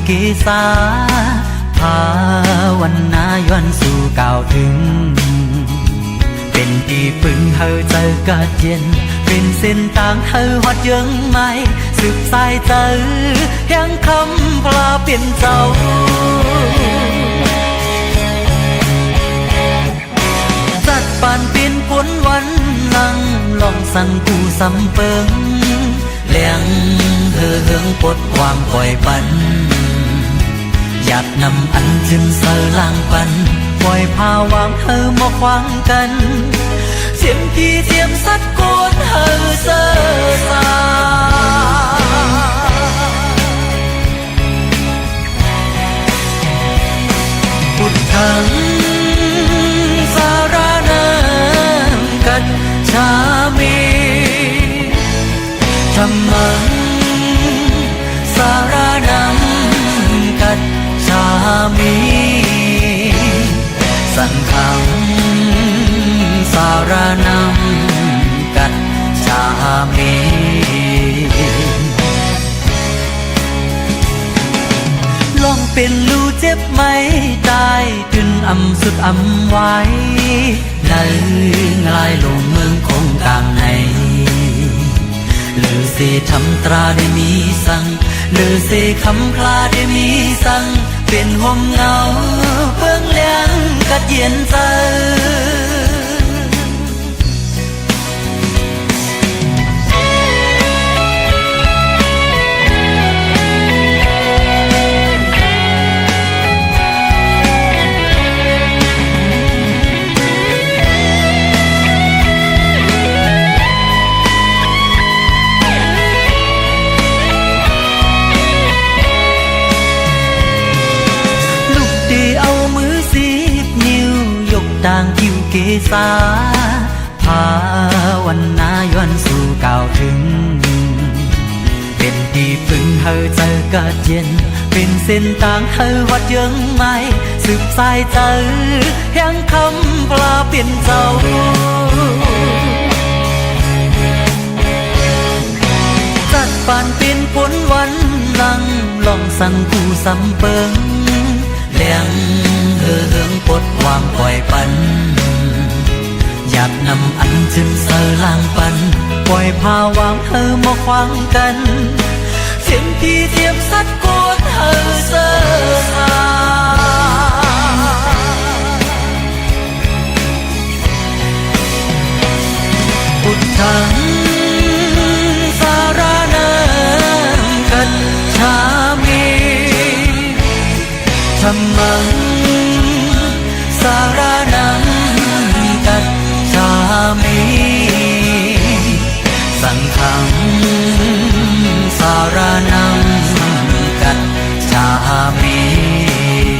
เกษาภาวนาย้อนสู่กล่าวถึงเป็นที่พึ่งเฮาเจอกะเย็นเป็นเส้นทางเฮาฮอดยังไม่สืบสายเจอยังคำพลาเปลี่ยนเจ้าจัดปานเป็นผลวันลังลองสั่นกูสำเปิงเลี้ยงเฮืองปลดความปล่อยปันอยากนำอันจึงเสอล่างปันปล่อยพาวางเฮามาขวางกันเสียงที่เทียมสัดโกนเฮาเสอสาพุทธังสารนังกัจฉามิธัมมังสารนังกัจฉามิสังฆังสารนังกัจฉามิลองเป็นลูเจ็บไหมตายจนอำสุดอำไว้ในงลายลงเมืองคงกลางในหรือเสทำตราได้มีสั่งหรือเสคำพลาได้มีสั่งเป็นห่มเงาเบื้องเลี้ยงกัดเย็นใจต่างคิวเกษาภาวนาย้อนสู่กล่าวถึงเป็นที่พึ่งเฮาเจอกะเย็นเป็นเส้นทางเฮาวัดยังไม่สืบสายเจอแห่งคำพลาเปลี่ยนเจ้าจัดปานเป็นผลวันลังลองสั่งกูสำเปิงเลี้ยงเฮืองปลดวางปล่อยปันอยากนำอันจึงเสอล่างปันปล่อยพาวางเฮามาขวางกันเสียงที่เทียมสัดโกนเฮาเสอสาพุทธังสารนังกัจฉามิธัมมังสารนังกัจฉามิสังฆังสารนังกัจฉามิ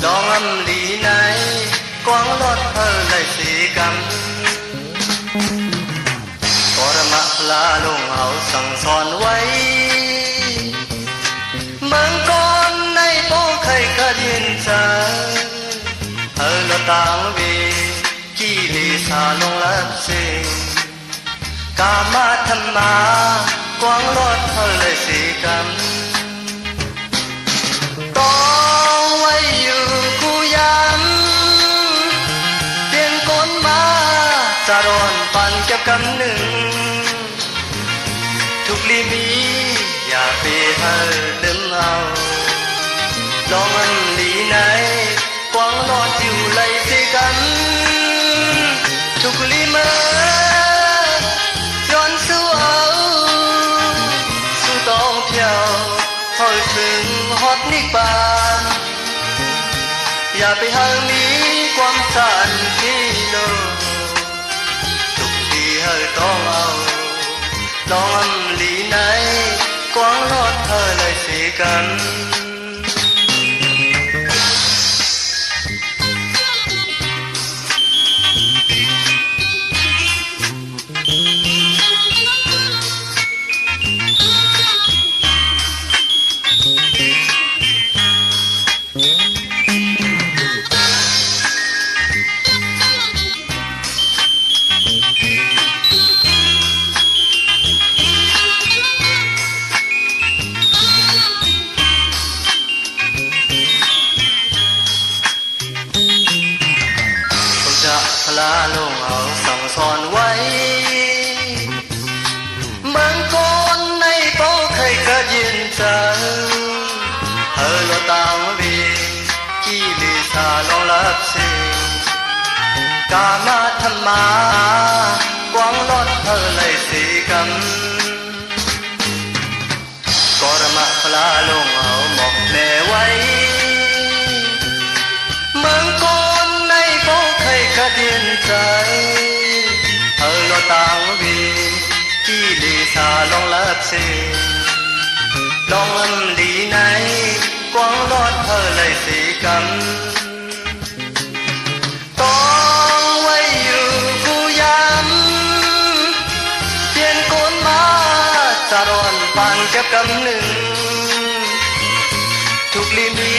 ลองอำลีไหนกวางรถเธอเลยสีกันปรมาลาลงเอาสั่งสอนไว้เมืองก่อนในโป้เคยกระยินใจเธอละต่างวีกี่ลีสาลงลับเสกามาธรรมากวางรถเธอเลยสีกันต้องไว้อยู่กูย้ำเปลี่ยนคนมาจะร้อนปันเก็บกำหนึ่งทุกลีมีอย่าไปให้ลืมเอาลองอันลีไหนกวางรถอยู่เลยสีกันทุกลีเมื่อย้อนสู้เอาสู้ต้องเที่ยวพอถึงฮอตนิกบานอย่าไปห่างนี้ความสันที่โลทุกทีให้ต้องเอาลองอำลีไหนกวางรถเธอเลยสีกันพลาลงเอาสั่งสอนไว้เมืองก่อนในโป้เคยกระยินใจเธอละต่างวีกี่ลีสาลองลับเสกามาธรรมากวางรถเธอเลยสีกันกรมะพลาลงเอาหมอกแม่ไว้เมืองก่อนในโป้เคยกระดินใจเธอละต่างวีกี่ลีสาลองลับเสลองอันลีไหนกวางรถเธอเลยสีกันต้องไว้อยู่กูย้ำเปลี่ยนคนมาจะร้อนปานเก็บกำหนึ่งทุกลีมี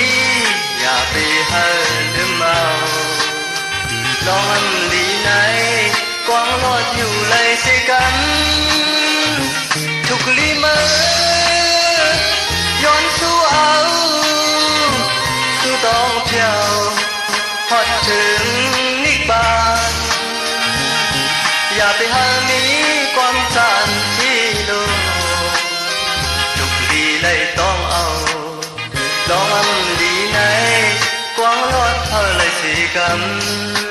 อย่าไปให้ลืมเอาลองอันลีไหนกวางรถอยู่เลยสิกันทุกลีเมื่อย้อนสู้เอาสู้ต้องเที่ยวฮอดถึงนิกบานอย่าไปหามีความสันที่โลทุกลีเลยต้องเอาลองอันลีไหนกวางรถเธอเลยสีกัน